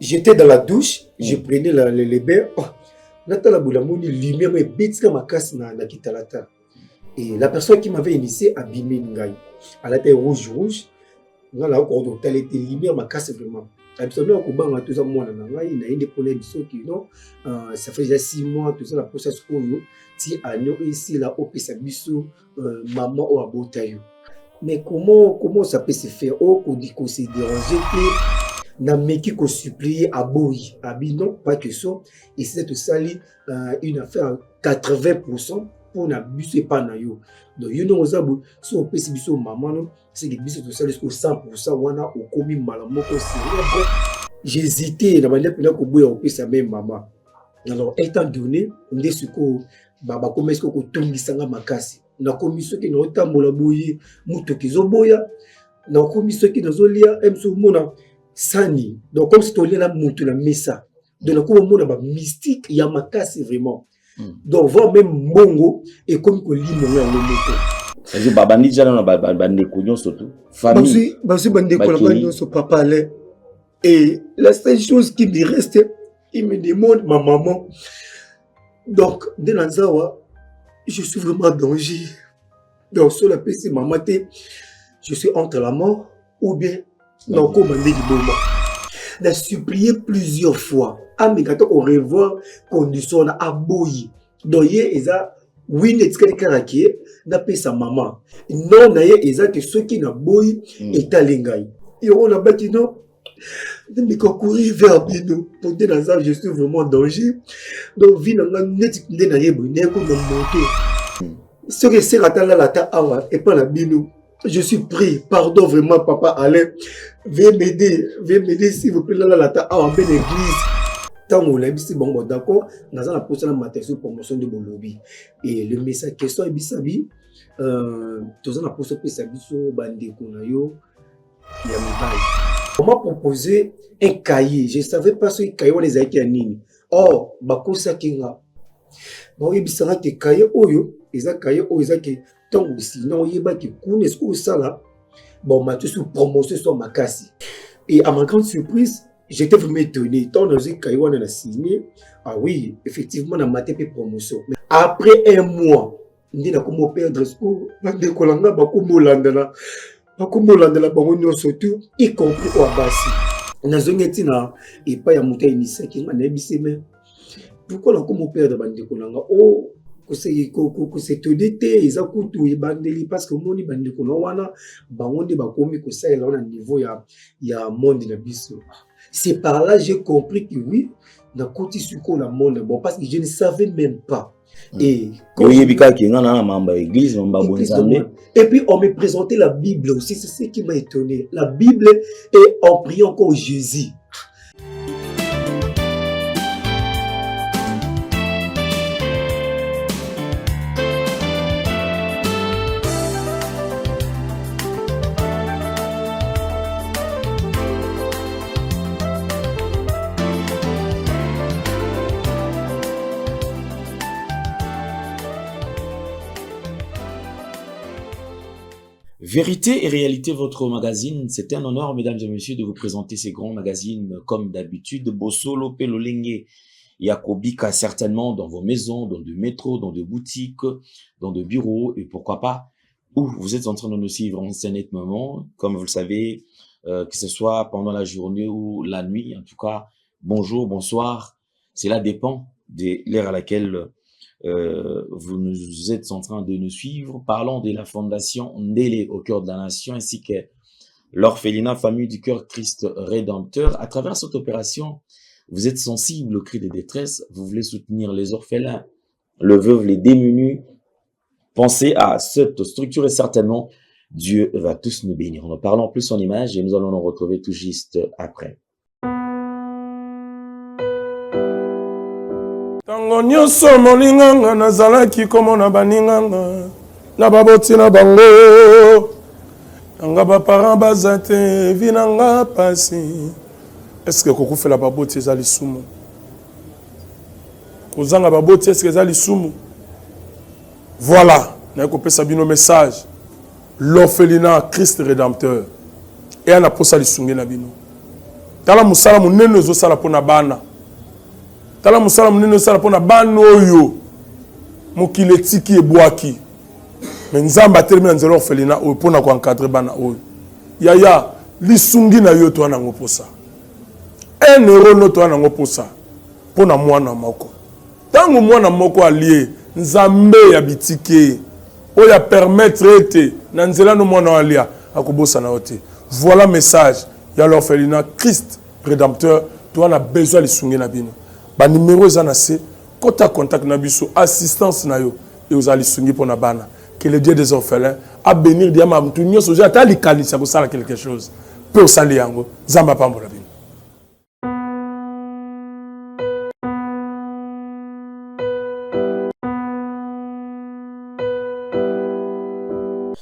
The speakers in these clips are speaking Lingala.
J'étais dans la douche, je prenais les bains. Oh, Natala Boulamoni, lumière, mais bête ma casse na kitalata. Et la personne qui m'avait initié a bimé Ngai. Elle était rouge. Là, encore, elle était lumière, ma casse vraiment. Absolument, au banc, tout ça, moi, il y a des problèmes qui non. Ça fait déjà 6 mois, tout ça, la process Oyo. Si à nous ici, là, au Pessabiso, maman ou à Botayo. Mais comment ça peut se faire? Oh, qu'on dit qu'on s'est dérangé, n'a meki qu'on supplier à Boy. Ah, non, pas que ça. Et c'est tout ça, une affaire à 80%. Pour na biso pas na yo donc yo no ozabu so pesi biso maman c'est que biso to ça jusqu'au 100% wana au komi malamoko c'est j'hésitais na bande pena ko boya au pesa même maman alors étant donné ndé suko baba komesi ko tongisanga makasi na komiso ki no tambola boyi muto kizo boya na komiso ki nazolia emso mona sani donc comme si to lia na muto na mesa de na ko mona ba mystique ya makasi vraiment. Donc, voir même Mongo et comme que l'île est en moto. C'est-à-dire, Babani, j'ai un bande surtout. Famille. Papa allait. Et la seule chose qui me restait, il me demande ma maman. Donc, de Nanzawa, je suis vraiment en danger. Donc, sur la PC, maman, je suis entre la mort ou bien, non, comme on dit, j'ai supplié plusieurs fois. Ah, mais quand on revoit condition à Boyi. Donc, il a oui, net karaki n'a pas sa maman. Non, il a que ceux qui n'a Boyi est à l'engaï. Et on a bâti non. Mais quand courir vers Bino, pour dire dans ça, je suis vraiment en danger. Donc, vie n'a net n'a comme un moto. Ce que c'est la lata awa et pas la Bino. Je suis pris, pardon vraiment, papa Alain. Veuillez m'aider s'il vous plaît, là, la ta awa en belle église. Tant on l'a dit, bon, d'accord, nous avons posé la matérielle promotion de mon lobby. Et le message question est bisabi, tout ça n'a pas posé bisabi sur bandé konayo, il y a mes bails. On m'a proposé un cahier, je ne savais pas ce cahier on les a été à Nini. Or, bakosa kinga. Bon, il y a des cahiers oyo, ils ont cahier oyo, ils ont que tant aussi, non, il y a des coups, ce ça là, bon, ma tout sur promotion sur ma casse. Et à ma grande surprise, j'étais vraiment étonné. Tant dans une cahier on a signé, ah oui, effectivement, on a maté pour promotion. Mais après un mois, on a comment perdre ce coup, on a décollé, surtout, y compris au Abassi. On a zongé tina, et pas y a monté initié qui m'a nébissé, mais pourquoi on a comment perdre Bandekolanga? Oh, que c'est tout d'été, ils ont coupé Bandeli parce que mon Bandekolanga, Bangondi Bakomi, que ça, là, on a un niveau, il y a un monde de biso. C'est par là que j'ai compris que oui, on a côté sur le monde, bon, parce que je ne savais même pas. Et puis on me présentait la Bible aussi, c'est ce qui m'a étonné. La Bible et on prie encore Jésus. Vérité et réalité, votre magazine, c'est un honneur, mesdames et messieurs, de vous présenter ces grands magazines comme d'habitude. Bossolo, Pelolenge, Yakobika, certainement dans vos maisons, dans des métros, dans des boutiques, dans des bureaux, et pourquoi pas, où vous êtes en train de nous suivre en ce net moment, comme vous le savez, que ce soit pendant la journée ou la nuit, en tout cas, bonjour, bonsoir, cela dépend de l'heure à laquelle vous nous êtes en train de nous suivre. Parlons de la fondation Ndélé au cœur de la nation ainsi que l'orphelinat famille du cœur Christ Rédempteur. À travers cette opération, vous êtes sensible aux cris de détresse, vous voulez soutenir les orphelins, le veuve, les démunis. Pensez à cette structure et certainement Dieu va tous nous bénir. Nous parlons plus en image et nous allons nous retrouver tout juste après. Tango nyonso molinganga nazalaki komona baninganga na baboti na bango nanga baparent baza te vi nanga pasi. Est-ce que kokufela baboti eza lisumu? Kozanga baboti est-ce que eza lisumu? Voilà, naye kopesa bino message. L'orphelinat Christ Rédempteur et ana posa lisungi na bino. tala musala munene zo sala pona bana tala musala munene sala pona bana oyo mokile tiki ebwaki mais nzamba termine nzelo orphelina oyo pona ko encadrer bana oyo yaya lisungi na yo to ana ngoposa 1 euro no to ana ngoposa pona mwana moko tango mwana moko alie nzambe ya bitike oya permettre ete na nzela no mwana alia akobosa na ote. Voilà message ya l'orphelinat Christ rédempteur to ana besoin lisungi na bino ba numéro ezana se kota contact na biso assistance na yo et aux lisungi pona bana que le Dieu des orphelins a bénir diama mtu nyoso ja ta likanisa ko sala quelque chose peut osali yango zamba pambola bino.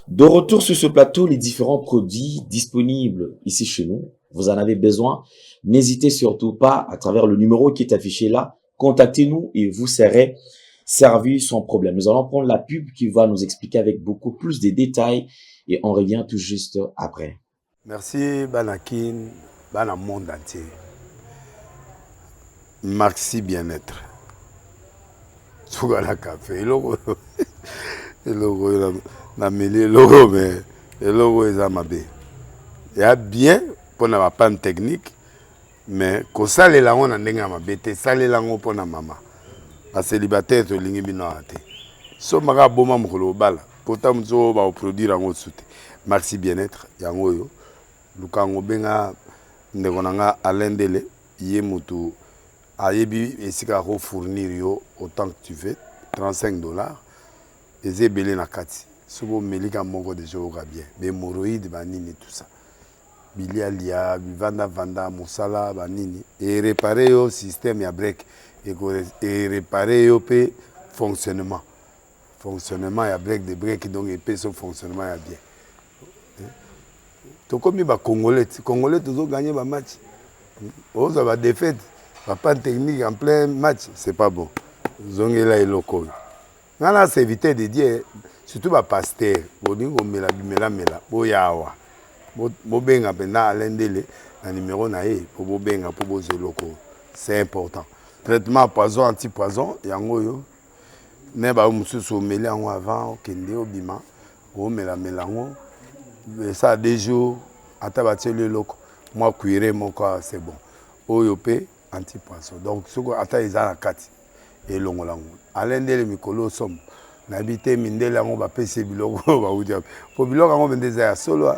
De retour sur ce plateau, les différents produits disponibles ici chez nous, vous en avez besoin, n'hésitez surtout pas, à travers le numéro qui est affiché là, contactez-nous et vous serez servi sans problème. Nous allons prendre la pub qui va nous expliquer avec beaucoup plus de détails et on revient tout juste après. Merci Banakin, Bana monde entier. Maxi bien-être. Sougala café, logo na mêlé logo mais logo est amabé. Il y a bien pour na panne technique mais ko sale la on ndenga mabete sale la ngo pona mama. Ba célibataire to lingi bino ate. So maka boma mukolo bala. Pota mzo ba produire ngo sute. Maxi bien-être yango yo. Lukango benga ndekonanga alendele ye mutu ayebi esika ko fournir yo autant que tu veux $35 eze belé na kati sobo melika moko de jour bien be hémorroïdes banini tout ça bilialia vanda musala banini et réparer yo système ya break et réparer yo pe fonctionnement ya break de break donc et pe son fonctionnement ya bien to comme ba congolais toujours gagner ba match on ça va défaite pas technique en plein match c'est pas bon zongela eloko ngana c'est éviter de dire surtout ba pasteur boningo mela boyawa bo benga pena alendele na numéro na e po bo benga po bo zeloko c'est important traitement poison anti-poison yango yo ne ba mususu meli yango avant kende obima o mela ngo ça des jours atabati le loko moi cuire mon corps c'est bon oyo pe anti-poison donc soko ata izala kati elongolango alendele mikolo somme nabité mindele ngo ba pese biloko ba udia po biloko ngo bendeza ya solo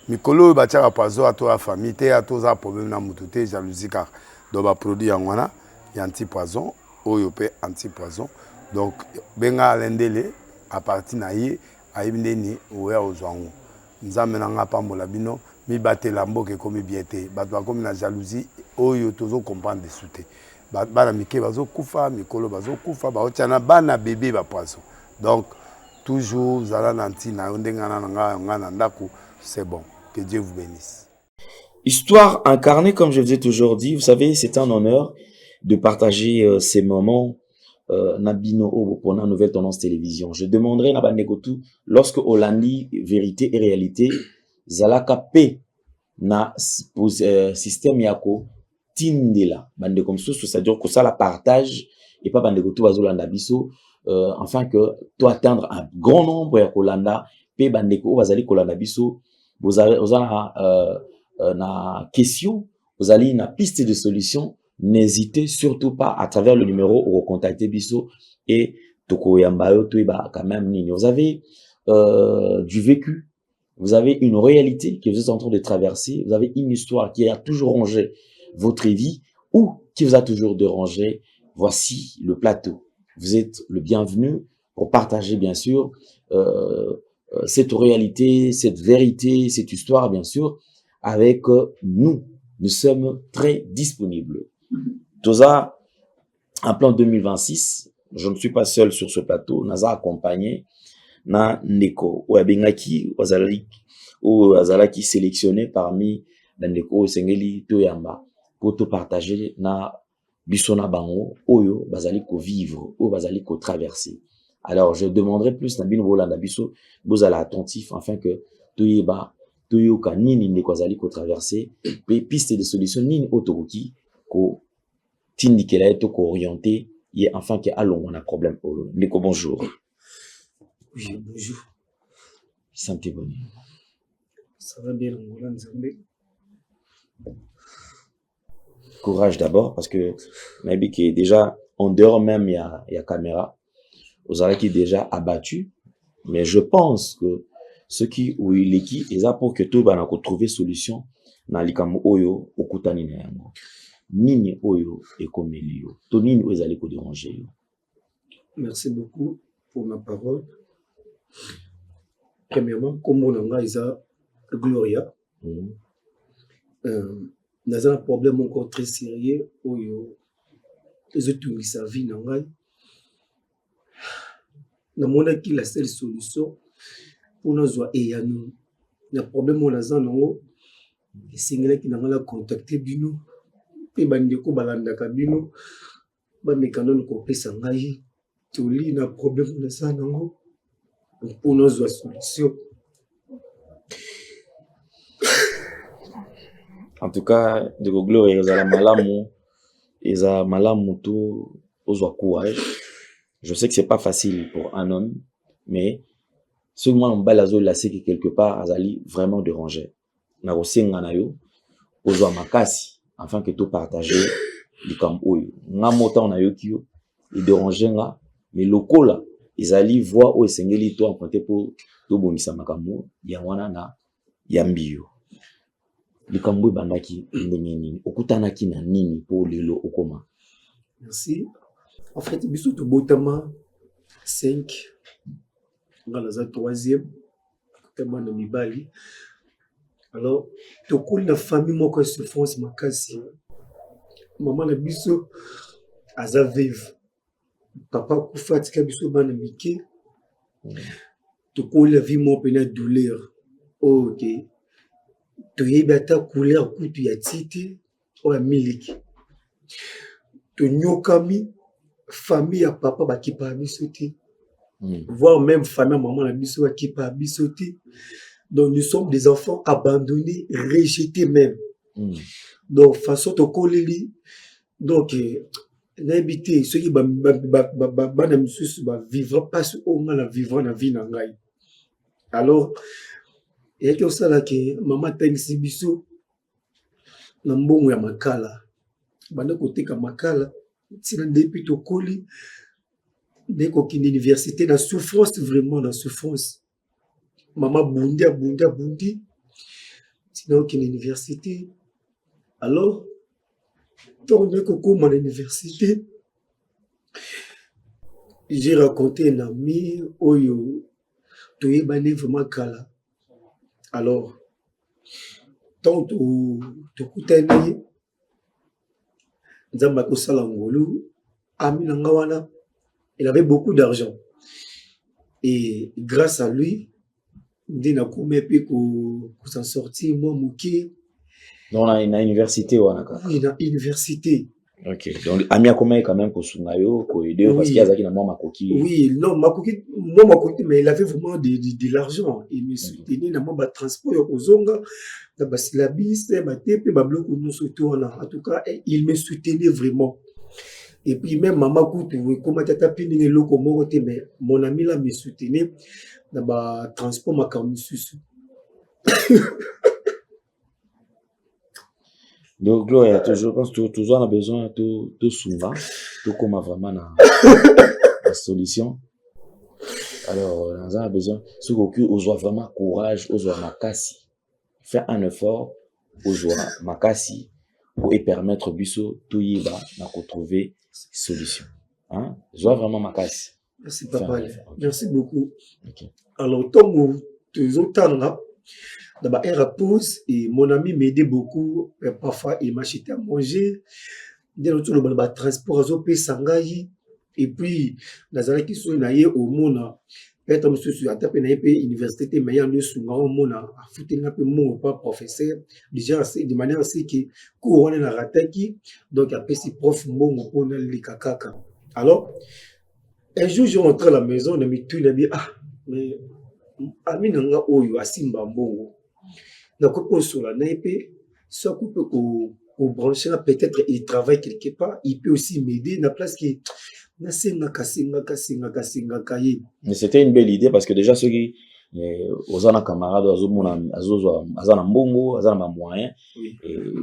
mikolo ba tchaka poison ato a famille te ato za problème na mutu te jalousie car do ba produit yango na ya anti-poison oyo pe anti-poison donc benga alendele à partir na ye ayibindeni oya ozwango nzambe na nga pambola bino mi batela mboke komi bien te bato bakomi na jalousie oyo tozo comprendre de souté bana mike bazo kufa mikolo bazo kufa baotiana bana bébé ba poisson donc toujours zala nanti na ndenga na nga na ndako c'est bon que Dieu vous bénisse. Histoire incarnée, comme je vous ai toujours dit, vous savez, c'est un honneur de partager ces moments Nabino pour la nouvelle tendance télévision. Je demanderai na banekotu lorsque Olandi vérité et réalité zalaka pe na système yako tindela bande comme ça, c'est-à-dire que ça la partage et pas banekotu bazolanda biso afin que toi atteindre un grand nombre ya kolanda pe bandeko bazali kolanda biso vous avez na question vous allez na piste de solution. N'hésitez surtout pas à travers le numéro ou contacter Bisso et Toko Yambayo Tuiba quand même Nini. Vous avez du vécu, vous avez une réalité que vous êtes en train de traverser, vous avez une histoire qui a toujours rongé votre vie ou qui vous a toujours dérangé. Voici le plateau. Vous êtes le bienvenu pour partager bien sûr cette réalité, cette vérité, cette histoire bien sûr avec nous. Nous sommes très disponibles. Toza, en plan 2026, je ne suis pas seul sur ce plateau, Naza accompagné, na Neko, ou Abengaki, ou Azalaki sélectionné parmi la Neko, Sengeli, Toyamba, pour te partager na Bissona Bango, Oyo, Bazaliko vivre, ou Bazaliko traverser. Alors, je demanderai plus na Bino Bolanda Bisso, Bozala attentif, afin que Toyeba toyoka nini ndeko azali kotraverse pe piste de solution nini otokoki ko tindikela ye to kooriente ye enfin ke alongwa na problème oyo. Ndeko bonjour. Oui, bonjour. Santé bonne. Ça va bien, Angola Nzambe. Courage d'abord parce que maybe qui est déjà en dehors même il y a caméra. Vous avez qui déjà abattu, mais je pense que ceux qui ou l'équipe ils a pour que tout va trouver solution dans likamu oyo okutani na yango. Nini oyo ekomeli to nini oyo ezali ko déranger. Merci beaucoup pour ma parole. Premièrement, comme on a isa Gloria. Dans un problème encore très sérieux oyo les autres sa vie nangai. Na mona ki la seule solution pour nous et nous. Le problème on a ça nango et singela ki nangala contacter bino pe bandeko balanda ka bino ba mekanon ko pesa ngai to li na problème on a ça nango pour nous solution. En tout cas, de Gloria ezala malamu to ozwa courage. Je sais que c'est pas facile pour un homme, mais ce moment on balazo la c'est que quelque part azali vraiment déranger. Na rosenga na yo ozwa makasi afin que tout partager likam oyo. Nga mota na yo kiyo il déranger nga mais lokola ezali voix o esengeli to emprunter pour to bongisa makambo ya wana na yambiyo. Likambo bandaki ndenge nini okutanaki na nini pour lelo okoma. Merci. En fait, biso to botama 5 ngala za 3e tellement na mibali. Alors to kul na famille moko souffrance makasi. Maman na biso aza vive. Papa kufa tika biso bana mike. To kul la vie mo pena douleur. OK. To yebata couleur kutu ya tite o ya miliki. To nyokami famille à papa ba qui pa bisoté. Voire même famille maman la biso qui pa bisoté. Donc nous sommes des enfants abandonnés, rejetés même. Donc façon to koleli donc n'habiter ceux qui ba na misusu ba vivre pas au moins la vivre na vie na ngai. Alors et que ça là que maman tengisi biso na mbongo ya makala. Banda koteka makala tina depuis to koli dès qu'aucune université la souffrance vraiment la souffrance. Maman bundi tina aucune université. Alors quand on est comme à l'université j'ai raconté un ami oyo to yebane vraiment kala. Alors tant to kutani Nzamba kosala ngolu ami nanga wana il avait beaucoup d'argent et grâce à lui ndina kumepe ko s'en sortir moi muki dans la université wana ka. Oui, na université. OK. Donc ami akoma quand même ko sungayo ko aider parce qu'il y a zaki na moi makoki. Oui, non makoki moi makoki mais il avait vraiment de l'argent et me soutenir na moi transport ya kozonga na basilabis ba tepe ba bloc nous surtout en tout cas il me soutenait vraiment. Et puis même maman kutu comment tata pini loko moko te mais mon ami là me soutenait na ba transport makamisusu. Donc Gloria toujours pense toujours on a besoin de souvent tout comme vraiment na solution. Alors on a besoin ce que ozwa vraiment courage ozwa makasi faire un effort ozwa makasi pour permettre biso tout yiba na retrouver solution hein ozwa vraiment makasi. Merci papa. Merci beaucoup. OK. Alors tant toujours tanga d'abord elle repose et mon ami m'aidait beaucoup parfois il m'achetait à manger dès le tour le transport azo pe sangai et puis nazala ki so na ye au mona peut-être monsieur sur taper na pe université mais ya ndo sunga au mona afuti na pe mon pas professeur déjà c'est de manière c'est que ko wana na rataki donc après si prof mbongo pona likakaka. Alors un jour je rentre à la maison na mitu na bi ah mais ami nanga oyo asimba mbongo na coupe sur la naïpe, soit coupe au brancher, peut-être il travaille quelque part, il peut aussi m'aider dans la place qui Mais c'était une belle idée parce que déjà ceux qui aux ana camarades azana mbongo azana moyen et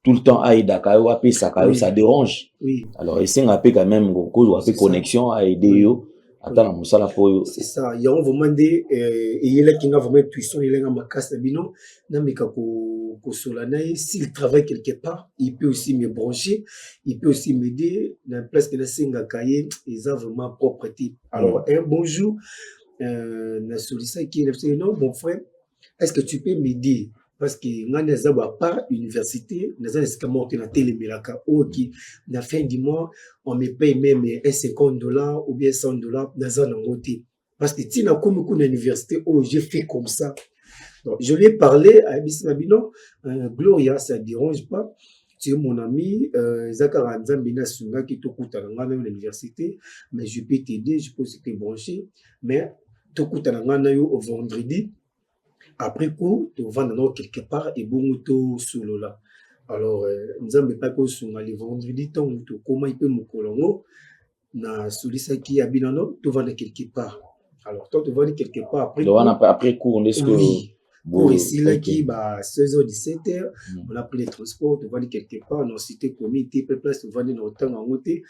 tout le temps aïda kayo ape sakayo ça dérange. Oui. Alors essayer un peu quand même cause ape connexion à aider yo attends musala po. C'est ça, il y a un moment de il a qui nga vraiment puissant il a ma casse bino na meka ko solanaï s'il travaille quelque part, il peut aussi me brancher, il peut aussi m'aider dans la place que la singa kaye, ils ont vraiment propreté. Alors un bonjour na solisa qui est non mon frère, est-ce que tu peux m'aider parce que ngana zaba par université naza eska monter na télémelaka ou qui na fin du mois on me paye même $50 ou bien $100 naza na ngoti parce que tina comme kuna université oh j'ai fait comme ça. Donc je lui ai parlé à Ebisina Bino Gloria ça dérange pas, tu es mon ami Zakara Nzambina Sunga qui tokuta na l'université mais je peux t'aider, je peux te brancher mais tokuta na yo au vendredi. Après coup, tu vas dans quelque part et bon to solo là. Alors, nous avons pas que sur le vendredi tant comment il peut me colongo na solisa qui habite non, tu vas dans quelque part. Alors, toi tu vas dans quelque part après cours est-ce que pour ici là qui bah 16h 17h, on a pris les transports, tu vas dans quelque part dans cité comité place tu vas dans temps en côté.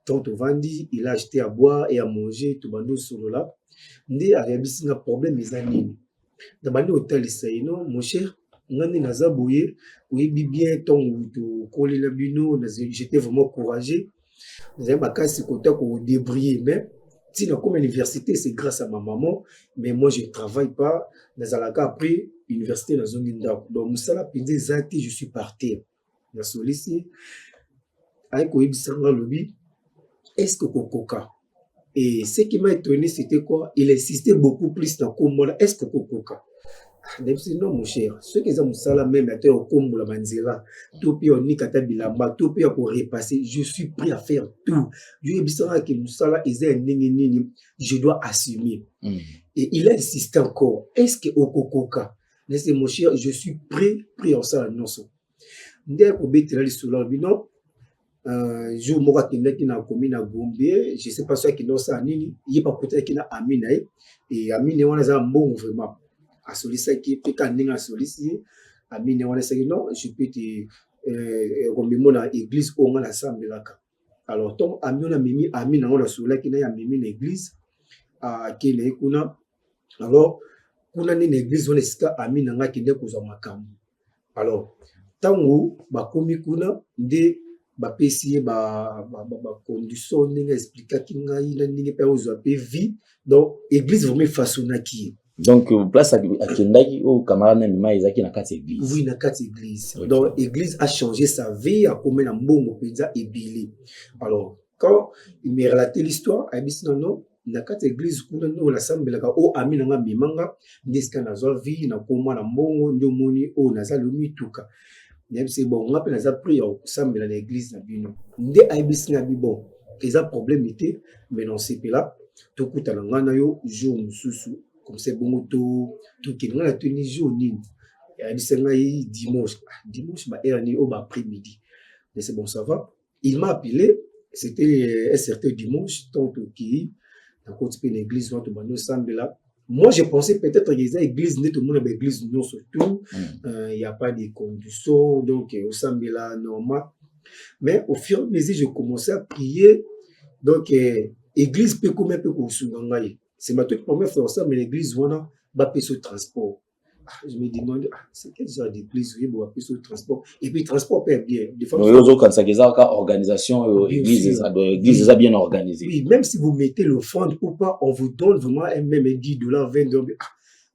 Tant tu vas dire il a acheté à boire et à manger, tu vas dans solo là. Ndé a réalisé un problème les années. Dans le hôtel, mon cher, oui, bien, j'étais vraiment courageux. Mais si comme l'université, c'est grâce à ma maman, mais moi je ne travaille pas. Après l'université, donc, je suis parti. Est-ce que Kokoka? Et ce qui m'a étonné, c'était quoi? Il insistait beaucoup plus dans Komola. Est-ce que Kokoka? Non, mon cher. Ceux qui ont ça, même à terre au Komola Manzela, tout puis on n'y kata bilamba, tout puis pour repasser. Je suis prêt à faire tout. Je dois assumer. Et il a insisté encore. Est-ce que Kokoka? Laissez mon cher, je suis prêt en ça, non. Dès qu'on bête là, non. Jour moka qui na commune à Gombe, je sais pas ça qui dans ça nini, il est pas peut-être qui na Amina et Amina on a ça bon vraiment à solliciter qui peut quand ninga solliciter Amina on a ça non je peux te comme mon église on a l'assemblée là. Alors ton Amina mimi Amina on a sola qui na mimi l'église à kele kuna alors kuna ni l'église on est Amina nga qui ne ko za makambo. Alors tango ba komi kuna nde bapesi ba condition ninga expliquer kinga ina ninga pa ozo pe vie donc église vraiment façonnaki donc place à Kendaki au camarade même ezaki na kati église. Oui na kati église. Okay. Donc église a changé sa vie a comme na mbongo penza ebili. Alors quand il me relatait l'histoire a dit non na kati église kuna no la sambelaka o amina nga mimanga ndiska na zo vie na koma na mbongo ndo moni o na zalomi tuka. C'est bon, on appelle ça prière, ça mais l'église n'a bino. Ndé aibis n'a bon. Les a problème était, mais non c'est là. Tout coûte à l'angana yo jour sous comme c'est bon tout qui n'a tenu jour ni. Et aibis n'a dimanche bah erani au après-midi. Mais c'est bon ça va. Il m'a appelé, c'était un certain dimanche tant qui dans côté l'église où tout bando semble là. Moi, je pensais peut-être qu'il y a église, tout le monde a église, non, surtout. Il n'y a pas de conditions, donc, au Sambela, normal. Mais au fur et à mesure, je commençais à prier. Donc, église peut comme un peu pour Sungangaye. C'est ma toute première fois, mais l'église, on a bappé ce transport. Je me demande, c'est quel genre d'église, oui, pour bappé ce transport. Et puis, transport peut être bien. Des fois, quand ça, organisation, église est bien organisée. Oui, même si vous mettez l'offrande ou pas, on vous donne vraiment un même $10, $20.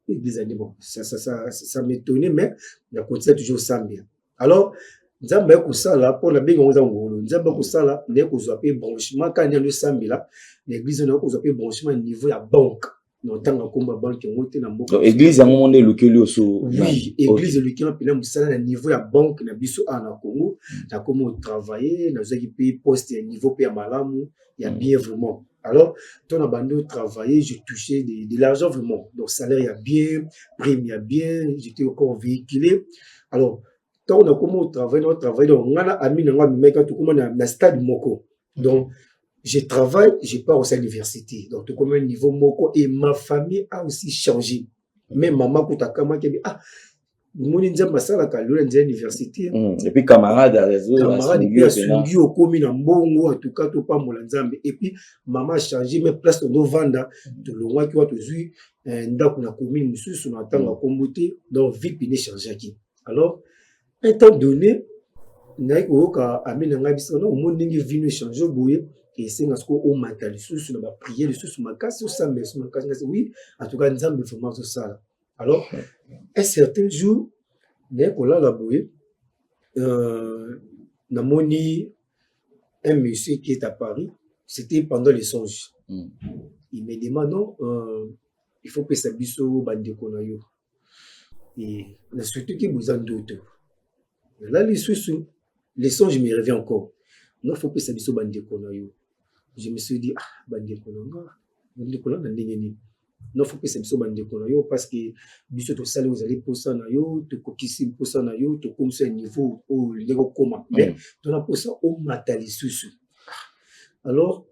L'église, bon, ça m'étonnait, mais il y a toujours ça bien. Alors, nous avons ça là, pour la big on nous avons ça là, nous avons appelé branchement, quand il y a le samedi là, l'église, nous avons appelé branchement au niveau de la banque. non tant que combat banque monté na mboka. Donc église à un moment donné le que lui aussi. Oui, église le qui a pris na niveau ya banque na biso na Congo, na comment travailler, na zaki payer poste à niveau payer malamu, il y a bien vraiment. Alors, ton abandon travailler, je touchais de l'argent vraiment. Donc salaire il y a bien, prime il y a bien, j'étais encore véhiculé. Alors, tant on a comment travailler, donc on a ami na meka tout comment na stade moko. Donc je travaille, je pars aussi à l'université. Donc, tout comme un niveau moko. Et ma famille a aussi changé. Même maman, quand tu as dit, ah, mon india masala kalula ndia université. Et puis camarade, et puis à Sungi au komi na mbongo, en tout cas, tout pas molanzambe. Et puis, maman a changé, mais place de nos vanda, de l'onwa qui va te zuy, nda kuna komi musu, son attend à commuter, donc vie pine changer qui. Alors, un temps donné, naïk oka amina ngabisa no monde ngi vino changer bouye. Et c'est parce qu'on m'a dit sous ma prière, sous ma casse, sous ça, mais sous ma casse, oui, en tout cas, nous avons vraiment tout ça. Alors, un certain jour, dès qu'on l'a laboué, n'a moni un monsieur qui est à Paris, c'était pendant les songes. Il me demande, non, il faut que ça biso bande konayo. Et la surtout qui vous en doute. Là, les songes me reviennent encore. Non, il faut que ça biso bande konayo. Je me suis dit, ah, bande konanga, non, faut que c'est biso bande konayo parce que biso to sale vous allez pour ça na yo, to kokisi pour ça na yo, to comme ça niveau au lego comment. Mais to na pour ça au matali susu. Alors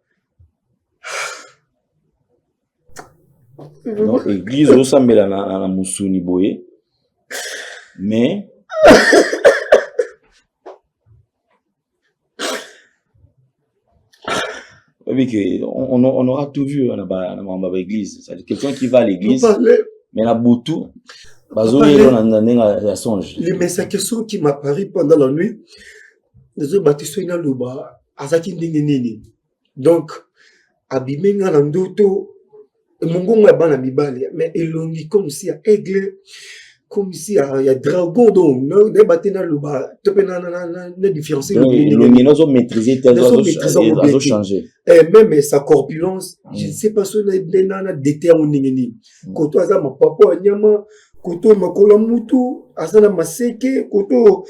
donc église au sambela na musuni boye. Mais oui, on aura tout vu dans l'église. C'est quelqu'un qui va à l'église, mais la boutou, la songe. Mais c'est question qui m'a paru pendant la nuit. Les autres bâtisses sont dans le bas, azaki ndenge. Donc, abimé dans l'andoto, mon gonga bana mibale, mais elongi comme si à aigle. Comme si il y a dragon donc nous débattre dans le bas tu peux na différencier le nous ont maîtrisé tellement ils ont changé et même sa corpulence je ne sais pas si na déterminé koto aza ma papa nyama koto makola mutu asana maseke koto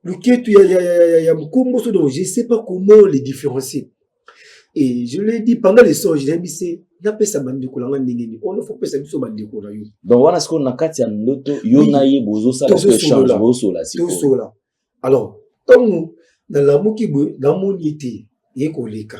luketu ya mkombo so donc je ne sais pas comment les différencier et je l'ai dit pendant les songes j'ai dit c'est napesa bandeko langa ndengeni on faut pesa biso bandeko na yo donc wana siko na kati ya ndoto yo na ye bozo ça parce que change bozo là c'est tout là alors tant dans la muki dans mon été ye koleka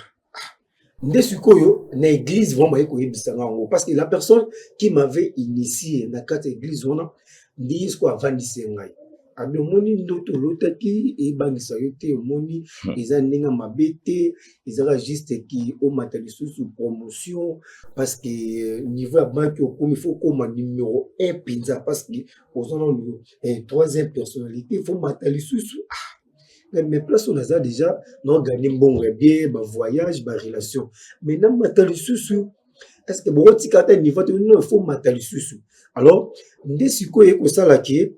nde sikoyo na église vraiment ye koyebisa ngango parce que la personne qui m'avait initié na kati église wana ndi siko avandise ngai abi omoni ndoto lotaki ebangisa yo te omoni eza ndenge mabe te ezaka juste ki omata lisusu promotion parce que niveau ya banque okomi il faut koma numéro 1 pinza parce que ozana troisième personnalité il faut mata lisusu mais place on a déjà non gagner bon bien ba voyage ba relation mais na mata lisusu est-ce que bon tikata niveau il faut mata lisusu alors nde sikoye ko sala ki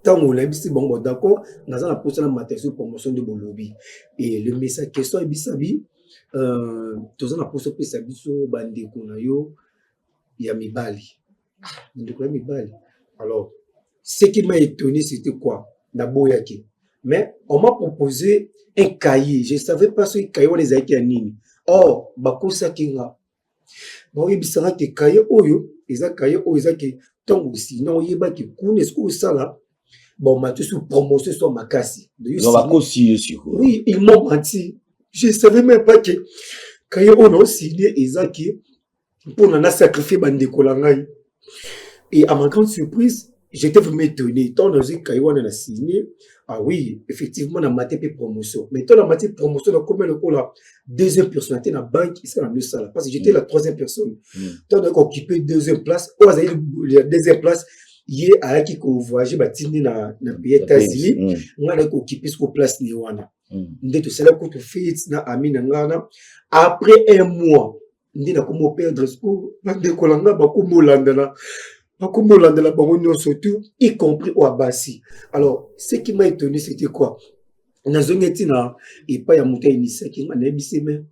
tant on l'a dit bon d'accord nous avons la poste la matériel promotion de Bolobi et le message question est bisabi tous on a poste pe sabiso bande konayo ya mibali ndeko ya mibali alors ce qui m'a étonné c'était quoi d'abord yaki mais on m'a proposé un cahier je savais pas ce cahier on les a été à nini or bakosa kinga bon ibisanga ke cahier oyo eza cahier oyo eza ke tant aussi non yeba ki kune ce que ça là bon, ma sous promotion sur ma casse. Oui, ils m'ont menti. Je ne savais même pas que quand on a signé Isaki pour nous sacrifier Bandeko Langai. Et à ma grande surprise, j'étais vraiment étonné. Tant que on a signé, ah oui, effectivement, on a maté promotion. Mais tant on a maté promotion, on a combien de fois la deuxième personnalité dans la banque, c'est la même salle. Parce que j'étais la troisième personne. Tant on a occupé deuxième place, on a la deuxième place. Hier à qui qu'on voyage batini na pays États-Unis on a occupé ce place ni wana ndeto cela ko to fait na ami na ngana après un mois ndina ko mo perdre ce ko bande kolanga ba ko molandela bango nyonso tout y compris au Abassi. Alors ce qui m'a étonné c'était quoi na zongeti na et pas ya muta initié qui m'a nebisé mais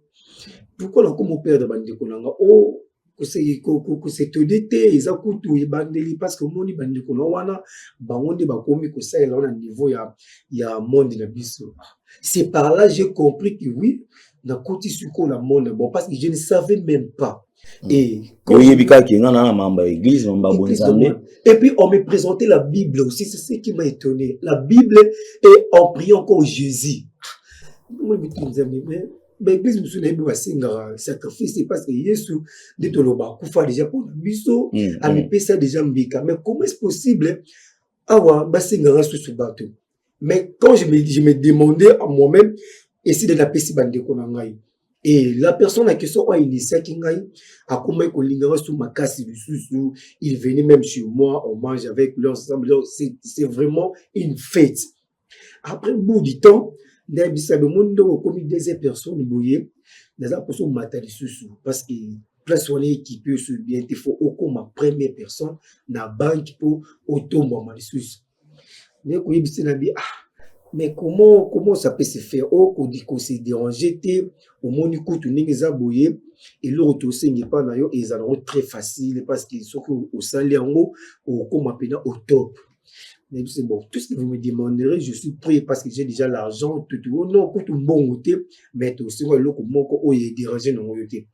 pourquoi la ko mo perdre bande kolanga oh kosetode te eza kutu ebandeli parce que omoni bandeko na wana bango nde bakomi kosalela wana niveau ya monde na biso. C'est par là j'ai compris que oui nakoti sikoyo na monde bon parce que je ne savais même pas. Et et puis on me présentait la Bible aussi, c'est ce qui m'a étonné. La Bible et on prie encore Jésus. Mais l'église nous dit que sacrifice c'est parce que Jésus dit que l'on kufa déjà pour le biso a me pesa déjà mbika. Mais comment est-ce possible awa basinga sous bateau? Mais quand je me demandais à moi-même essayer de la pesi bande ko ngai. Et la personne à question a initié Kingai a comment kolingara sous ma casse sous il venait même chez moi on mange avec leurs ensemble c'est vraiment une fête. Après un bout du temps n'abisabe mundo comme des personnes bouillé des personnes matali sous parce que place on est équipé sur bien il faut au comme première personne na banque pour autombo malissus. Mais ko yebisi na bi mais comment ça peut se faire? Oh, qu'on s'est dérangé, au moins du coup, tu n'es pas aboyé, et le retour n'est pas d'ailleurs, ils en ont très facile parce qu'ils sont au salaire en haut, ou comme appelé au top. Mais c'est bon, tout ce que vous me demanderez, je suis prêt parce que j'ai déjà l'argent, tout, non, tout bon côté, mais aussi, le comment on est dérangé dans mon côté.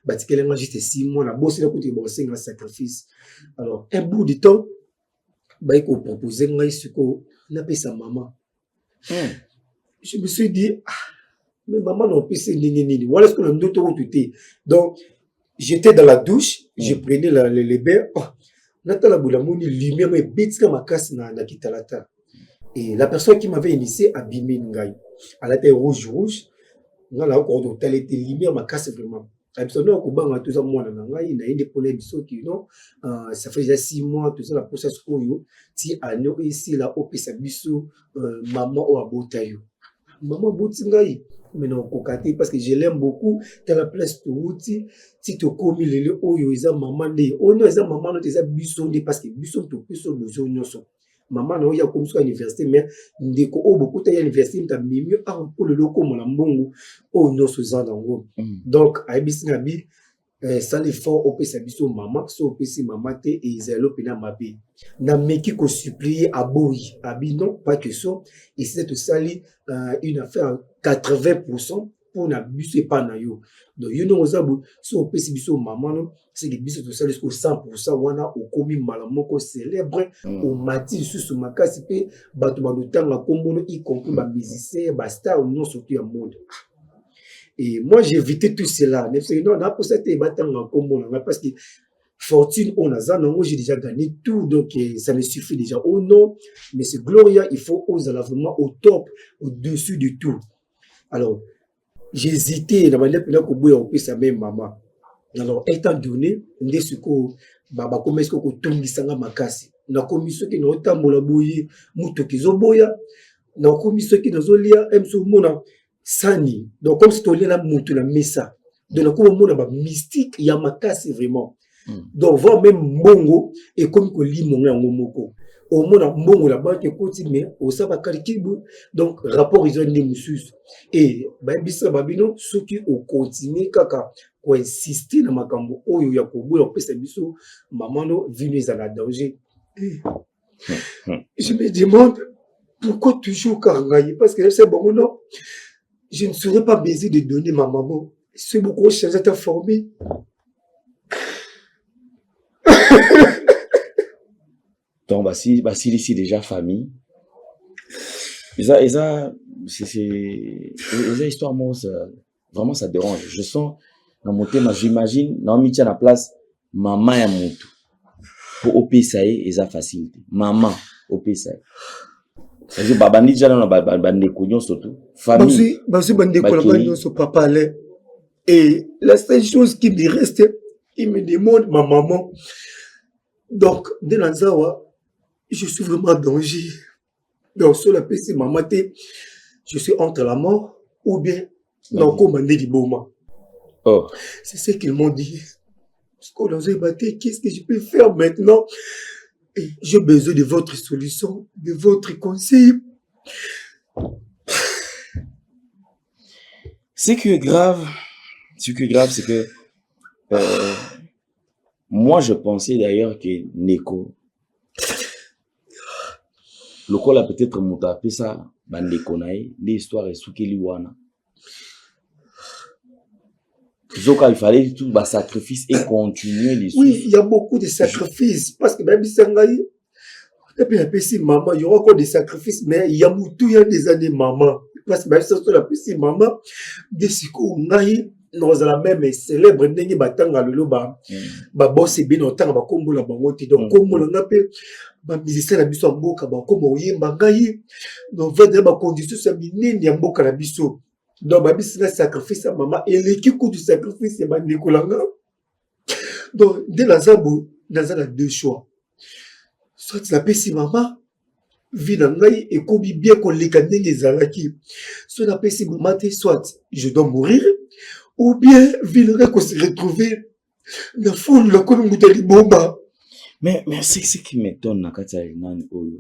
Parce que là, juste 6 mois, la bosse, là, côté bon, c'est un sacrifice. Alors, un bout de temps, bah, il faut proposer, on appelle sa maman. Je me suis dit, mais maman non plus c'est nini. Voilà ce que l'on doit tout. Donc, j'étais dans la douche, je prenais les bains. Natala Boulamoni, lumière, mais bête comme ma casse na kitalata. Et la personne qui m'avait initié a bimé Ngaï. Elle était rouge. On a encore elle était lumière, ma casse vraiment. Absolument, au bas, tout ça, moi, il a une épaule qui non, ça fait déjà 6 mois, tout ça, la process koyo, si à nous ici, là, au Pessabiso, maman ou à Botayo. Maman Boutingaï, mais non, kokate, parce que je l'aime beaucoup, t'as la place de Wouti, si tu commis les oyo, ils ont maman, oh non, ils ont maman, ils ont bisson, parce que bisson, tu peux se bouger, non, maman na oya comme ça à l'université mais ndeko o beaucoup ta université ta mieux pour le loko mon mbongo o no sozan dango donc aibisi na bi ça les fort au pesa biso maman so pesi maman te et izelo pena mabe na meki ko supplier aboyi abi non pas que ça et c'est tout sali une affaire 80% pour na biso pas na yo donc you know ozabu so pesi biso maman non c'est que biso tout sali jusqu'au 100% wana au komi malamoko célèbre au mati sous makasi pe bato ba lutanga kombono y compris ba musicien ba star non surtout à mode. Et moi j'ai évité tout cela non na pour ça te batanga kombono parce que fortune on a ça non j'ai déjà gagné tout donc ça me suffit déjà oh non mais c'est Gloria il faut oser vraiment au top au-dessus de tout. Alors j'ai hésité, comment est-ce donné, baba commerce ko tombisanga makasi na komiso ki no tambola boyi muto kizoboya na komiso ki nazolia emso mona sani donc comme si to lia muto la mesa de na ko mona ba mystique ya makasi vraiment donc voir même mbongo et comme ko limonga ngomoko au mona mbongo la banque koti mais au saba karikibu donc rapport ils ont des musus et ba bisa babino soki au continuer kaka ko insister na makambo oyo ya koboya pesa biso mamano vinu za la danger. Je me demande pourquoi toujours Karangaï parce que c'est bon non je ne serais pas baisé de donner ma maman c'est beaucoup changé ta formée. Donc ici déjà famille c'est histoire moi vraiment ça dérange je sens dans mon thème j'imagine dans mi tient la place maman ya mutu pour opesa eza facilité maman opesa c'est baba ni déjà na bande konyo surtout famille basi bande konyo so papa allait et la seule chose qui me reste il me demande ma maman donc de Nanzawa je suis vraiment en danger donc sur la PC maman je suis entre la mort ou bien non comme du Boma. Oh. C'est ce qu'ils m'ont dit. Qu'est-ce que je peux faire maintenant? J'ai besoin de votre solution, de votre conseil. Ce qui est grave, c'est que Moi, je pensais d'ailleurs que Neko, le col a peut-être monté ça, Bandeko nae, l'histoire est sous Keliwana. Zoka, il fallait tout bas sacrifice et continuer les Oui, il y a beaucoup de sacrifices. Parce que même si maman, il y aura encore des sacrifices, mais il y a il y a des années maman. Parce que même si on a pu maman, des siko ngai, nous la même célèbre n'engi batanga lolo ba boss bien autant ba kombo la bangote donc kombo la ngape ba musicien na biso mboka ba kombo yemba ngai donc va de ba condition sa minene ya mboka na biso. Donc, babi, c'est un sacrifice à maman. Et l'équipe du sacrifice, c'est ma Nicolanga. Donc, dès la Zabo, dans a deux choix. Soit tu l'appelles si maman, vit dans l'aïe et qu'on vit bien qu'on les canne les alaki. Soit tu l'appelles si maman, soit je dois mourir, ou bien, vivre qu'on se retrouve dans la foule, la colonne de bomba. Mais c'est ce qui m'étonne, Nakata Nani Oyo.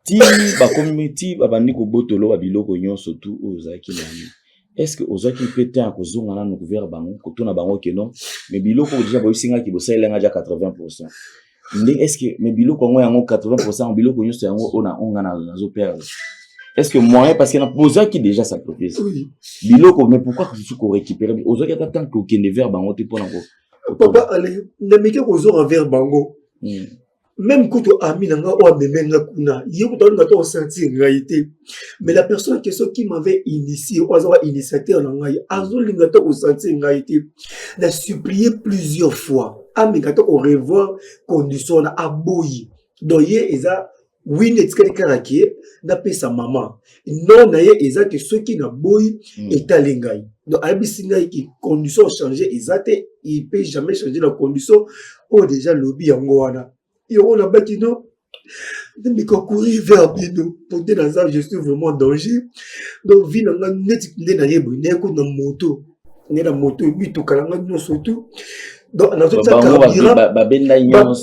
Ti ba community ba bandiko botolo ba biloko nyonso tout ozaki nani est-ce que ozaki pété en kozonga na couvert bango kotuna bango ke non mais biloko déjà ba usinga ki bosalela nga ja 80% ndé est-ce que mais biloko ngo yango 80% biloko nyonso yango onga na zo perdre est-ce que moyen parce que na posaki déjà sacrifice oui biloko mais pourquoi tu faut récupérer ozaki tant que okende vers bango te pona ko papa allez na meke kozo envers bango même quand tu as mis dans kuna, il y a senti en réalité. Mais la personne qui m'avait initié, ou initiateur dans la senti en réalité, n'a supplié plusieurs fois. Ah, mais quand on revoit condition à boyi. Donc, il oui, n'a pas sa maman. Non, il y a que ceux qui n'a boyi est à l'engaï. Donc, qui condition changé, il peut jamais changer la condition. Oh, déjà, lobby en goana. Et on a bâti non. Mais quand courir vers Bino, pour dire dans ça, je suis vraiment en danger. Donc, vie dans la net, dans moto. La moto, oui, tout calanga, non, surtout. Donc, dans autres carburant,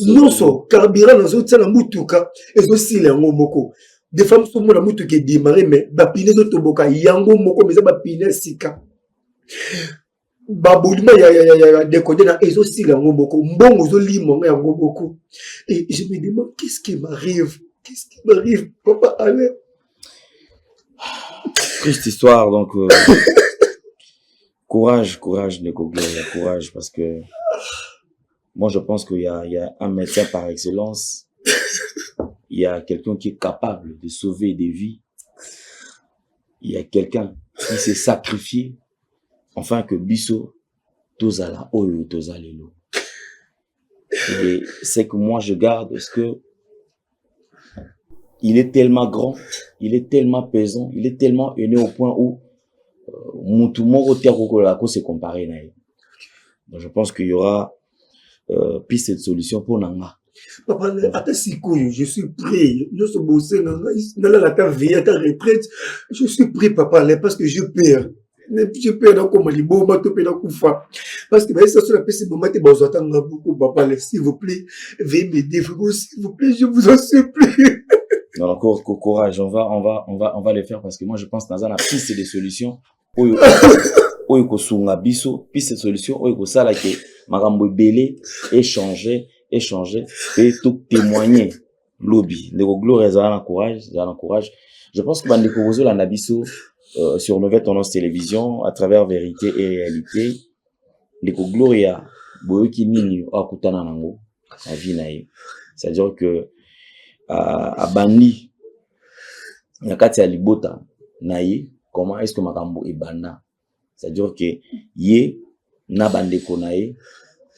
non, so, carburant, dans autres, la moutouka, et aussi les moko. Des femmes sont la moutou qui est démarré, mais, bapine de toboka, yango moko, mais ça, bapine sika. Baboulima ya décoder na ezo sila ngoboko mbongo zo limo ya ngoboko et je me demande qu'est-ce qui m'arrive papa allez triste histoire donc courage Neko Gloria courage parce que moi je pense qu'il y a un médecin par excellence il y a quelqu'un qui est capable de sauver des vies il y a quelqu'un qui s'est sacrifié enfin que biso tozala oyo tozalelo et c'est que moi je garde parce que il est tellement grand il est tellement pesant il est tellement aîné au point où mutu moko te akokola ko se comparer na ye donc je pense qu'il y aura piste de solution pour nanga papa ata sikoyo je suis prêt nous sommes bossés dans la vie à ta retraite je suis prêt papa parce que je perds je peux dans comme libo ma to pe dans kufa parce que ça sur la PC moment te besoin tanga beaucoup papa s'il vous plaît veuillez m'aider s'il vous plaît je vous en supplie non encore courage on va le faire parce que moi je pense dans une piste de solution oyo ko sunga biso piste de solution oyo ko sala ke makambo belé échanger et tout témoigner lobby ndeko gloire za courage je pense que bandeko bozo la nabiso sur Nouvelle Tendance Télévision, à travers Vérité et Réalité, les Gloria, Boyoki Nini, Akutana Nango, à Vinae. C'est-à-dire que, à Bani, Nakati Alibota, Naye, comment est-ce que Makambo est Bana? C'est-à-dire que, Ye, Nabande Konae,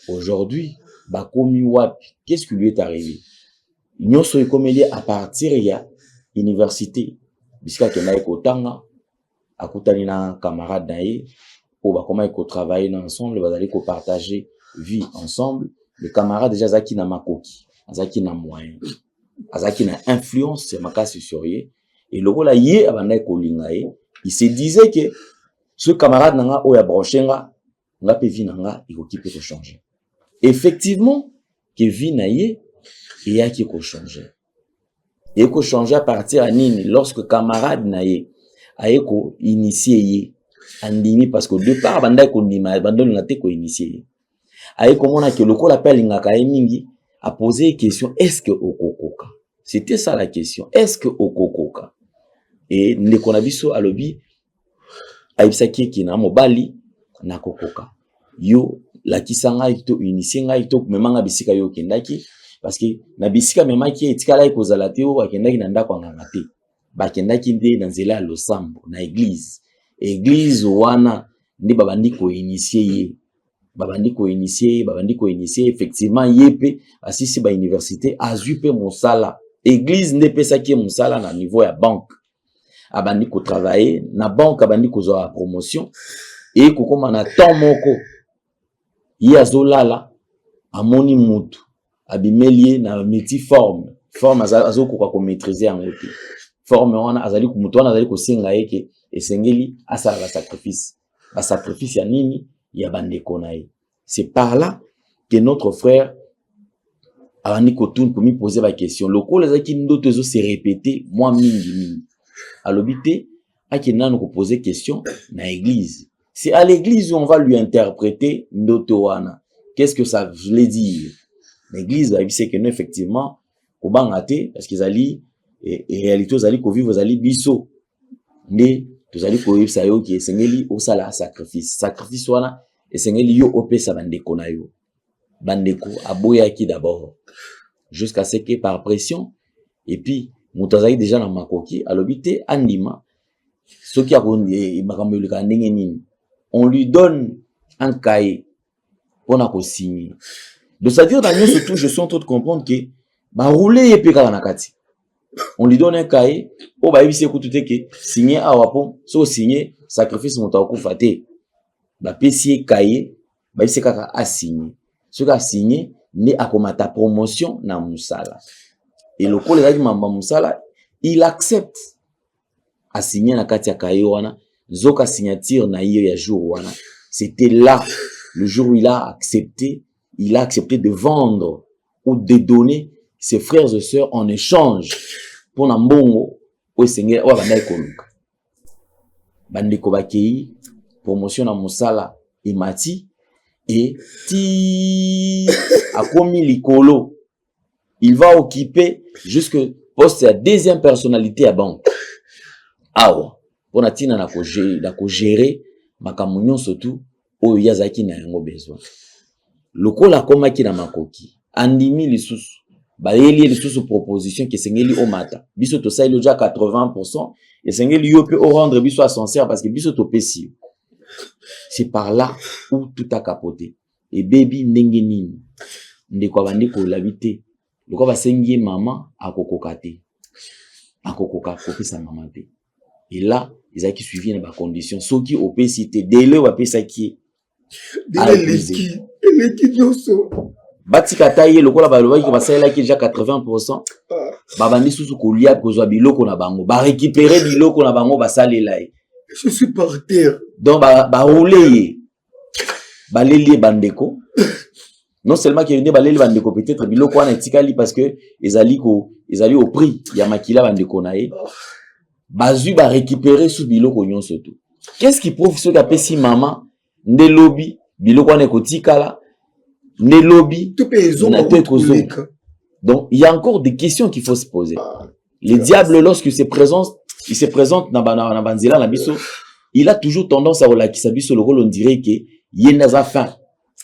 aujourd'hui, Bakomi Wapi, qu'est-ce qui lui est arrivé? Nous sommes comme à partir de l'université, puisqu'il y a Kotanga, akutani na camarade nae pour ba comment ils travailler ensemble ba aller ko partager vie ensemble les camarades déjà zaki na makoki zaki na moyen azaki na influence c'est makasi sur ye et le rôle yé abana ko lingae il se disait que ce camarade nanga oya branchenga nga pe vie nanga ikoki peut changer effectivement que vie nae et ya ki ko changer et ko changer à partir à nini lorsque camarade nae aeko initié andimi parce que au départ banda ko ndima banda na te ko initié Aïe, comment on a que le col appelle Ngaka Mingi a posé une question, est-ce que Okokoka? C'était ça la question, est-ce que Okokoka? Et le konabiso à lobby, aïbsaki qui na mobali, na kokoka. Yo, la kisanga ito, unisinga ito, memanga bisika yo kendaki, parce que na bisika memaki etikala ikozala te o akendaki na ndako nganga te. Bakendaki nde na nzela ya losambo na église. Église wana ndi babandi ko initier effectivement yepe asisi ba université azupe mosala. Église nde pesaki mosala na niveau ya banque. Abandi ko travailler na banque abandi ko zo promotion et ko koma na temps moko ya zolala amoni mutu abimelie na multiforme forme azoko ko maîtriser en côté forme wana azali ku mutu wana azali ko senga yeke esengeli asala ba sacrifice ya nini ya bandeko na ye. C'est par là que notre frère abandi ko tune pour me poser la question loko les aki ndoto zo se répéter moi mingi alobité akina nous poser question na église. C'est à l'église où on va lui interpréter ndoto wana. Qu'est-ce que ça voulait dire? L'église va dire que nous effectivement au bangate parce qu'ils allaient et réalité aux alliés ko vivre aux alliés biso né tous alliés ko vivre ça yo qui esengeli au sala sacrifice wana esengeli yo opesa bandeko na yo bandeko aboya ki d'abord jusqu'à ce que par pression et puis mutazali déjà na makoki alobité andima ce qui a makamulika ndenge nini on lui donne un cahier pour na ko signer. Donc c'est-à-dire dans nous surtout je suis en train de comprendre que ba rouler et peka na kati. On lui donne un cahier, oh ba yebisi ko tout que signer awapo, so signer sacrifice moto ko faté. Ba pesi cahier, ba yebisi kaka a signer. Ce qui a signé ni akomata promotion na musala. Et le collègue dit mamba musala, il accepte à signer na kati ya cahier wana, zoka signature na iyo ya jour wana. C'était là le jour où il a accepté de vendre ou de donner ses frères et sœurs en échange pour Nambongo ou Seigneur ou Abandai Koluka. Bandeko Bakei, promotion na Musala et Mati, et ti a commis l'icolo. Il va occuper jusque poste à deuxième personnalité à banque. Awa, pour natina na ko gérer makamunyon surtout o yazaki na yango besoin. Lokola koma ki na makoki andimi lisusu bayeli lisusu proposition ke sengeli o mata biso to sailo ja 80% et sengeli yo pe o rendre biso à sincère parce que biso to pesi. C'est par là où tout a capoté et baby ndenge nini ndeko bandi ko labité loko basengi mama akokokate akokoka kopesa mama te et là ils a qui suivi na ba condition soki opesité délai wa pesa ki les nyonso batika taye lokola baloba ki basala ki déjà 80% babandi susu kolia kozwa biloko na bango ba récupérer biloko na bango basalela je suis par terre donc ba rouler baleli bandeko non seulement qu'il y a baleli bandeko peut-être biloko wana etikali parce que ezali au prix ya makila bandeko nae bazui ba récupérer sous biloko nyonso tout. Qu'est-ce qui prouve ce qu'a pesi maman nde lobby biloko wana kotikala nde lobby na tête aux autres. Donc il y a encore des questions qu'il faut se poser. Le diable lorsqu'il se présente na banzela na biso, il a toujours tendance à relakisa biso le rôle on dirait que yenaza fin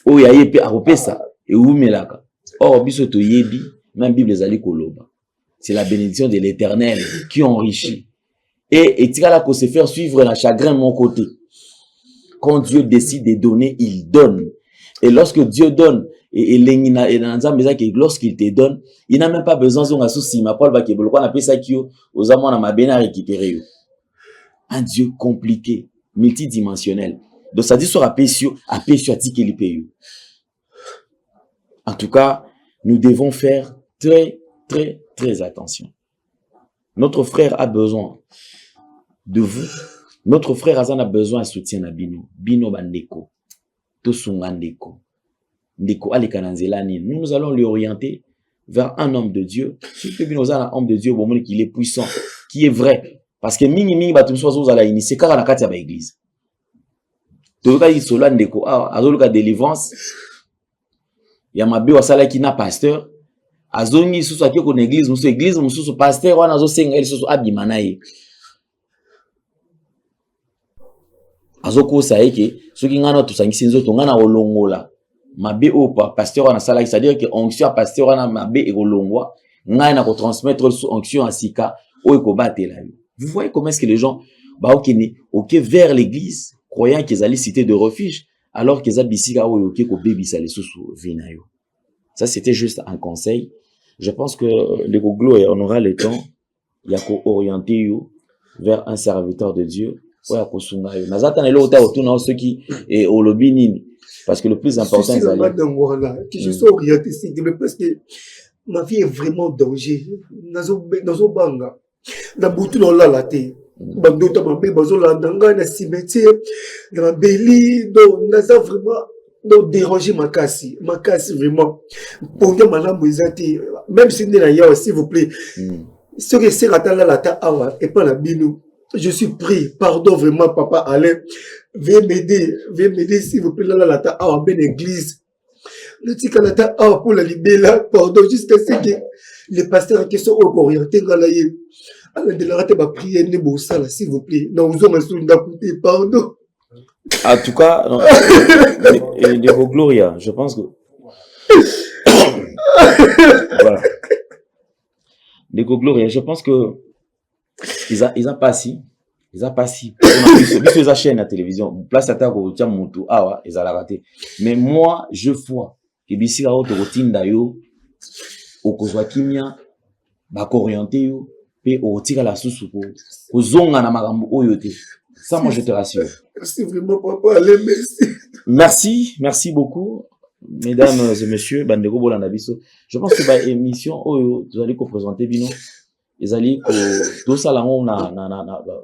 o ya yepe a repesa et umelaka. Or biso to yebi même Bible ezali koloba. C'est la bénédiction de l'Éternel qui enrichit. Et etikala ko se faire suivre la chagrin de mon côté. Quand Dieu décide de donner, il donne. Et lorsque Dieu donne, lorsqu'il te donne, il n'a même pas besoin de souci. Ma Paul Bakebolo, on appelle ça qui aux amants à ma béna récupérer. Un Dieu compliqué, multidimensionnel. Donc ça dit sur Apécio à Tikelipeyu. En tout cas, nous devons faire très, très, très attention. Notre frère a besoin de vous. Notre frère Azan a besoin de soutien na bino. Bino bandeko. Tosunga ndeko. Ndeko alekananzelani. Nous allons lui orienter vers un homme de Dieu. Si tu bino un homme de Dieu, bon, qu'il est puissant, qui est vrai. Parce que mingi batum sozo ala initier car na kati ya ba église. Toka yi solo ndeko azoluka délivrance. ya mabe wasala ki na pasteur azongi susu ake ko na église mususu pasteur wana azosenga ele susu abima na ye azokosa eke soki ngana tosangisi nzoto ngana olongola mabe opa pasteur wana sala, c'est-à-dire que onction à pasteur wana mabe ekolongwa ngai na ko transmettre sous onction à sika o ekobatela yo. Vous voyez comment est-ce que les gens ba ok vers l'église croyant qu'ils allaient cité de refuge alors qu'ils abisika o ok ko bebisa les sous vinayo. Ça c'était juste un conseil. Je pense que le Gloire on aura le temps ya ko orienter yo vers un serviteur de Dieu. Ouais, kosunga yo. Nazata na lo ta otuna ceux qui et olobi nini. Parce que le plus important, c'est que je suis orienté ici, parce que ma vie est vraiment danger. Dans banga, na butu na la laté. Bando ta mabe bazo la danga na cimetière, na beli do naza vraiment do déranger ma casse vraiment. Pour que madame ezati, même si na ya s'il vous plaît. Ce que c'est la lata awa et pas la bino. Je suis pris, pardon vraiment papa Alain, veuillez m'aider s'il vous plaît là la ta à ben église. Le tika la ta pour la libérer, pardon jusqu'à ce que les pasteurs qui sont orientés dans la yé. Alors de la rate ma prière ne bossa là s'il vous plaît. Non nous avons sous d'écouter pardon. En tout cas, de vos Gloria, je pense que voilà. De vos Gloria, je pense que ils ont passé. Ils chaîne à télévision. Place à ta tia mutu awa, ils ont raté. Mais moi, je vois que bisi la auto routine d'ayo, au kozwa kimia, ba orienté yo, pe au tira la sous ko zonga na makambo oyote. Ça, moi, je te rassure. Merci vraiment, papa. Allez, merci. Merci beaucoup, mesdames et messieurs. Bandeko Bolanabiso. Je pense que la émission, vous allez présenter Bino. Ils allaient tout ça là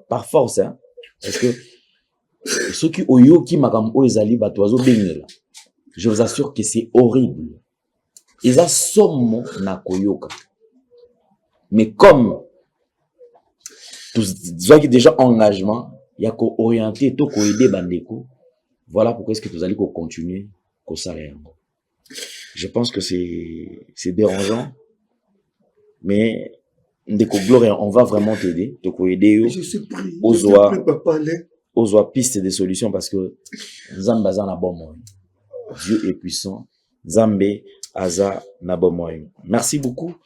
par force, hein, parce que ceux qui oyo qui makam o ils allaient batoizo bengela. Je vous assure que c'est horrible. Ils a somme na koyoka. Mais comme tous qui déjà engagement, il y a qu'à orienter tout qu'à aider bandeko. Voilà pourquoi est-ce que vous allez continuer qu'au salaire. Je pense que c'est dérangeant, mais Ndeko Gloria, on va vraiment t'aider, te aider. Je suis pris. Aux pistes de solutions parce que Zamba za na bon moyen. Dieu est puissant. Zambé aza na bon moyen. Merci beaucoup,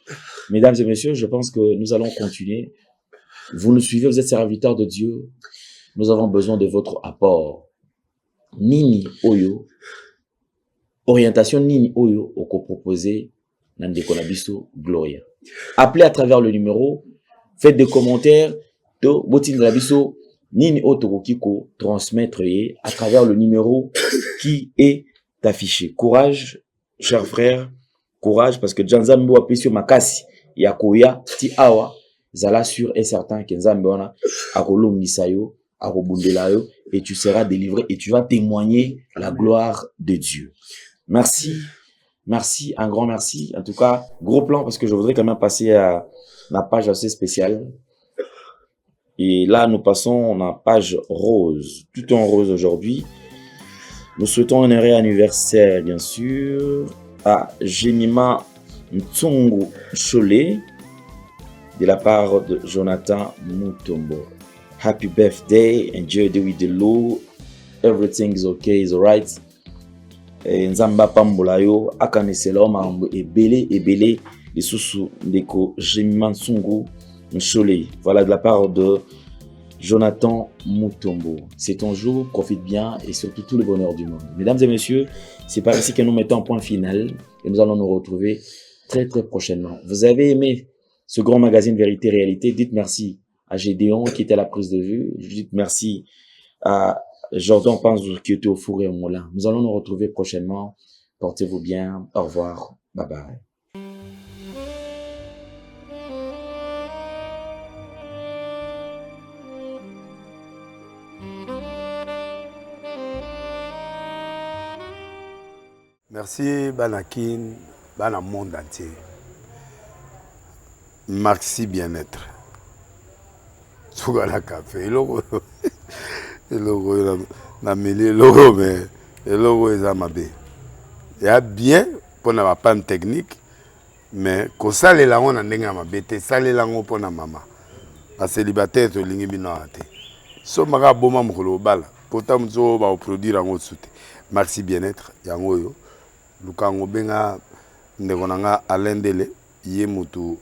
mesdames et messieurs. Je pense que nous allons continuer. Vous nous suivez, vous êtes serviteurs de Dieu. Nous avons besoin de votre apport. Nini Oyo. Orientation Nini Oyo au co-proposé Nandeko Nabiso Gloria. Appelez à travers le numéro, faites des commentaires, to botin Nabiso Nini Otokiko transmettre à travers le numéro qui est affiché. Courage, chers frères, courage parce que Janzambo a pissé makasi yakoya ti awa zala sûr et certain que Nzambe wana akolongisayo akobundelayo et tu seras délivré et tu vas témoigner la gloire de Dieu. Merci. Merci, un grand merci. En tout cas, gros plan parce que je voudrais quand même passer à la page assez spéciale. Et là, nous passons à la page rose. Tout en rose aujourd'hui. Nous souhaitons un heureux anniversaire, bien sûr, à Jenima Ntsongo Cholet, de la part de Jonathan Mutombo. Happy birthday, enjoy the with the Lord. Everything is okay, is alright. Nzamba pambola yo akanesela mambo ebele les sous ndeko Jenima Ntsongo Cholet. Voilà de la part de Jonathan Mutombo. C'est ton jour, profite bien et surtout tout le bonheur du monde. Mesdames et messieurs, c'est par ici que nous mettons un point final et nous allons nous retrouver très très prochainement. Vous avez aimé ce grand magazine Vérité Réalité? Dites merci à Gédéon qui était à la prise de vue. Dites merci à Jordan Panzou qui était au four et au moulin. Nous allons nous retrouver prochainement. Portez-vous bien. Au revoir. Bye bye. Merci Banakin, Bana monde entier. Merci bien-être. Sougala café, logo na mêlé logo mais logo est amabé. Il y a bien pour na panne technique mais ko salela ngo na ndenge ma bete salela ngo pour na mama ba célibataire to lingi bino ate so maka boma mokolo bala pourtant mzo ba produire ngo soute merci bien-être yango yo lukango benga ndeko nanga alendele yé mutu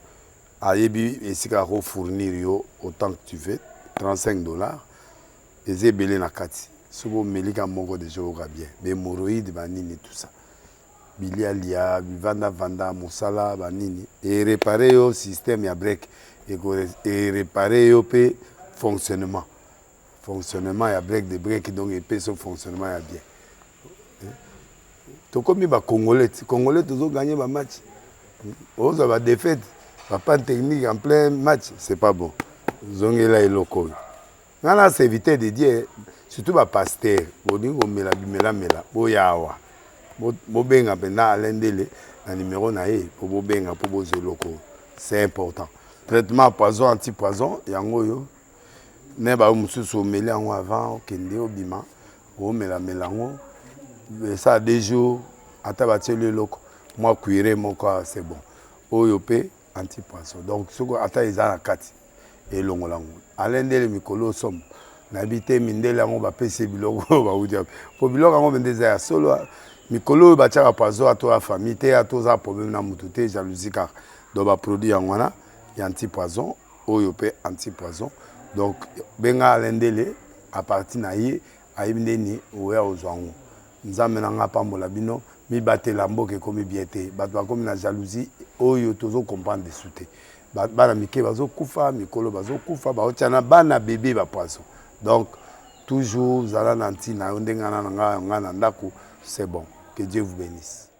ayebi esika ko fournir yo autant que tu veux $35 et belé na kati sobo melika moko de jour bien mais hémorroïdes banini tout ça bilialia vanda musala banini et réparer yo système ya break et réparer yo pe fonctionnement ya break de break donc et pe son fonctionnement ya bien to comme ba congolais toujours gagner ba match on va défaite pas technique en plein match c'est pas bon zongela eloko ngana c'est éviter de dire surtout ba pasteur boningo mela boyawa bobenga pena alendele na numéro na ye pour bobenga pour bozeloko c'est important traitement poison anti-poison yango yo ne ba mususu meli yango avant okende obima o mela ngo ça 2 jours ata bateli loko moi cuire mon corps c'est bon oyo pe anti-poison donc soko ata ezana kati elongolango alendele mikolo somme nabité mindele yango bapese biloko ba udia po biloko yango bendeza ya solo mikolo batiaka poison à toi famille te à tous problème na mutu te jalousie car donc ba produit yango na ya anti-poison oyo pe anti-poison donc benga alendele à partir na ye ayibindeni oya ozwango nzambe nanga pambola bino mi batela mboke komi biete bato bakomi na jalousie oyo tozo comprendre de souté bana mike bazo kufa mikolo bazo kufa baotiana bana bébé ba poisson donc toujours zala nanti na ndengana nga na ndako c'est bon que Dieu vous bénisse.